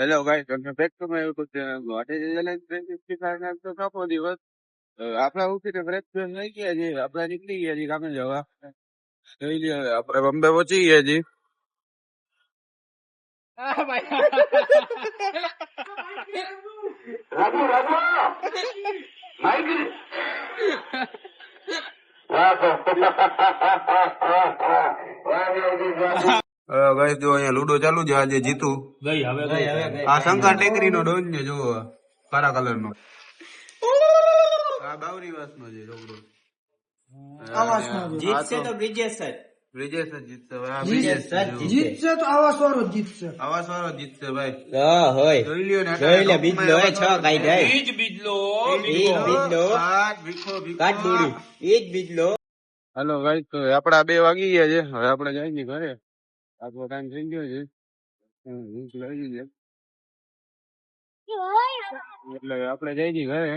Hello guys, welcome back to my YouTube channel. What is challenge 365 તો કાપો દિવસ આપડા ઉઠીને ફ્રેશ ફ્રેશ થઈ ગયા છે. આપડા નીકળી ગયા છે કામે જવા. જોઈ લ્યો હવે આપણે બોમ્બે પહોંચી ગયા છીએ. ગાઈસ જો અહીંયા લૂડો ચાલુ છે. આજે જીતું ગઈ હવે આ શંકર ટેકરી નો ડોન ને જો કાળા કલર નો આ બાવરી વાસ નો છે છોકરો. જીતશે તો બ્રિજેશ જ બ્રિજેશ જ જીતશે. જીતશે તો આવાસ વાળો જીતશે. આવાસ વાળો જીતશે ભાઈ. હા હોય જોઈ લ્યો ને જોઈ લે બીજલો એ 6 કાઈ જાય ઈ જ બીજલો કાટ ભીખો કાટ દોડી એ જ બીજલો. હાલો ગાઈસ તો આપડા 2 વાગી ગયા છે. હવે આપણે જઈએ ઘરે. આપણો ટાઈમ થઈ ગયો છે. ભૂખ લાગી છે એટલે આપણે જઈએ ઘરે.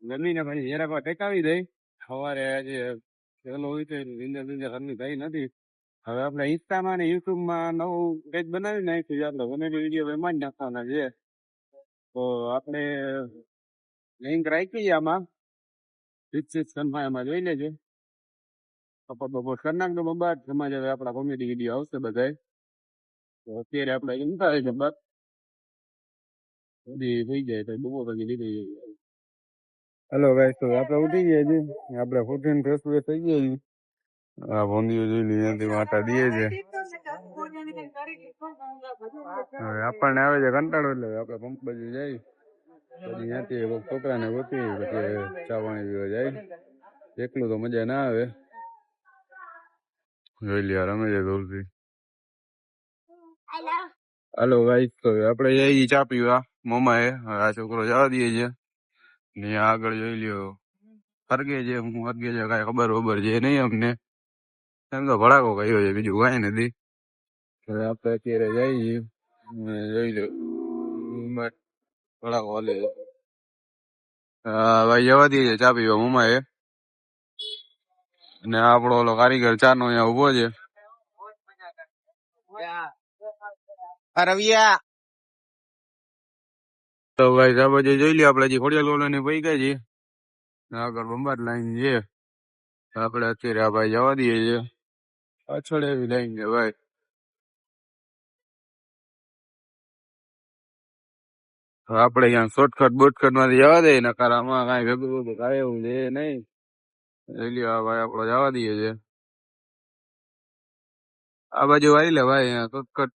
જમીને પછી જરાક ટેકાવી દઈ. સવારે આજે પેલો હોય તો વિંદર ઘરની થઈ નથી. હવે આપણે ઇન્સ્ટામાં ને યુટ્યુબમાં નવું પેજ બનાવી નાખ્યું. આપણે બનેલી વિડીયો એમાં જ નાખવાના છે. તો આપણે લિંક રાખી છે આમાં ડિસ્ક્રિપ્શનમાં, એમાં જોઈ લેજો. બપોર કરી નાખજો બબાર. સમાજ હવે આપણા કોમેડી વિડીયો આવશે બધાય. તો અત્યારે આપણે જમતા હોય બબાર બધી થઈ જાય તો બપોર પછી લીધી જાય. હેલો ગાઈસ તો આપણે ઉઠી ગયા છીએ. આપણે 14 ફ્રેશ ફ્રેશ થઈ ગયા છીએ. આ ભોંડીઓ જોઈ લીધી વાટા દે છે. હવે આપણને આવે છે કંટાળો એટલે આપણે પંપ બાજુ જાય. પછી ત્યાંથી છોકરાને ગોતી પછી ચા પાણી પીવા જાય. એકલું તો મજા ના આવે. જોઈ લ્યા રમે છે દૂરથી. હાલો ગાઈસ તો આપણે જઈએ ચા પીવા મમાએ. આ છોકરો જવા દે છે ને આગળ જોઈ લ્યો ફરગે છે. હું ફરગે છે કઈ ખબર છે નહીં અમને. એમ તો ભડાકો કયો છે બીજું કઈ નથી. હવે આપણે અત્યારે જઈએ જોઈ લો ભડાકો હાલે છે. ભાઈ જવા દે છે ચા પીવા મમાએ. અને આપણો ઓલો કારીગર ચા નો અહીંયા ઉભો છે. રવિયા તો ભાઈ આ બાજુ જોઈ લ્યો આપણે હજી ખોડિયાલ કોલોની પઈ ગયા છે. આગળ બંબાટ લાઈન છે. આપણે અત્યારે આ ભાઈ જવા દઈએ છે. પાછળ એવી લાઈન છે ભાઈ. આપણે અહીંયા શોર્ટકટ બોટકટ માંથી જવા દઈએ નકાર આમાં કઈ ભેગું કાંઈ એવું છે નહીં. જોઈ લ્યો આ ભાઈ આપડે જવા દઈએ છે. આ બાજુ આવી લે ભાઈ અહીંયા શોર્ટકટ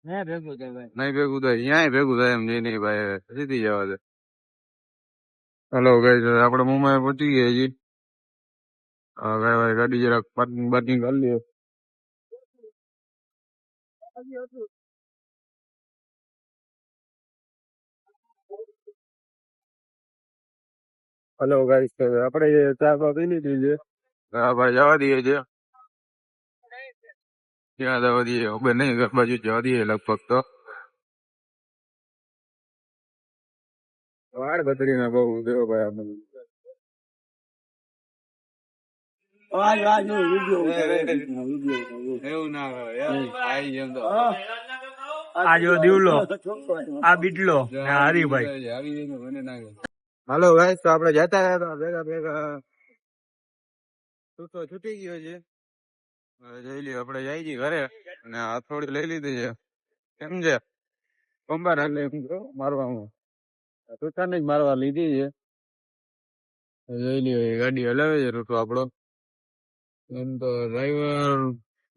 નહીં ભેગું થાય અહીંયા ભેગું થાય એમ છે નહીં ભાઈ. સીધી જવા દે. હલો ગાઈસ આપણે મુંબઈ પહોંચી ગયા છીએ. હવે ભાઈ ગાડી જરાક પાર્કિંગ કરી લઈએ. હલો ગાઈસ આપણે ચા પી લીધી છે. હા ભાઈ જવા દઈએ છે. ક્યાં જવા દઈએ ખબર નહીં. ઘર બાજુ જવા દઈએ લગભગ તો. વાળ બદરી ના બહુ દેવો ભાઈ આપણે. એવું ના આ જો દીવલો આ બીટલો હરીભાઈ. હાલો ગાઈસ તો આપણે જતા હતા ભેગા છૂટો છૂટી ગયો છે. જોઈ લ્યો આપણે જઈ છીએ ઘરે અને હથોડી લઈ લીધી છે. કેમ છે કંબાર એટલે એમ મારવામાં તૂટાને જ મારવા લીધી છે. જોઈ લ્યો એ ગાડી હલાવે છે રૂટો આપણો. એમ તો ડ્રાઈવર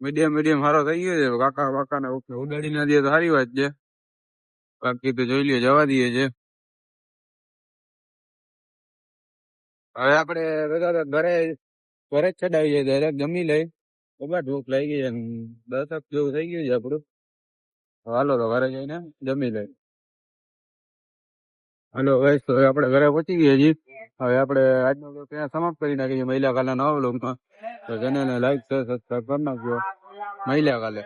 મીડિયમ સારો થઈ ગયો છે. કાકા બાકા ને ઉડાડી ના દે તો સારી વાત છે. બાકી તો જોઈ લ્યો જવા દઈએ છે. હવે આપણે બધા ઘરે જ ચડાવી જાય ડાયરેક્ટ જમી લઈ. ખબર ભૂખ લાગી ગઈ 10 જેવું થઈ ગયું છે આપણું. હાલો તો ઘરે જઈને જમી લઈ. હાલો ગાઈસ તો આપણે ઘરે પહોંચી ગયા છીએ. હવે આપણે આજનો બ્લોગ ત્યાં સમાપ્ત કરી નાખીએ. મહિલા કાલના નવા બ્લોગમાં. તો ચેનલને લાઈક શેર સબસ્ક્રાઈબ કરી નાખજો. મહિલા કાલે.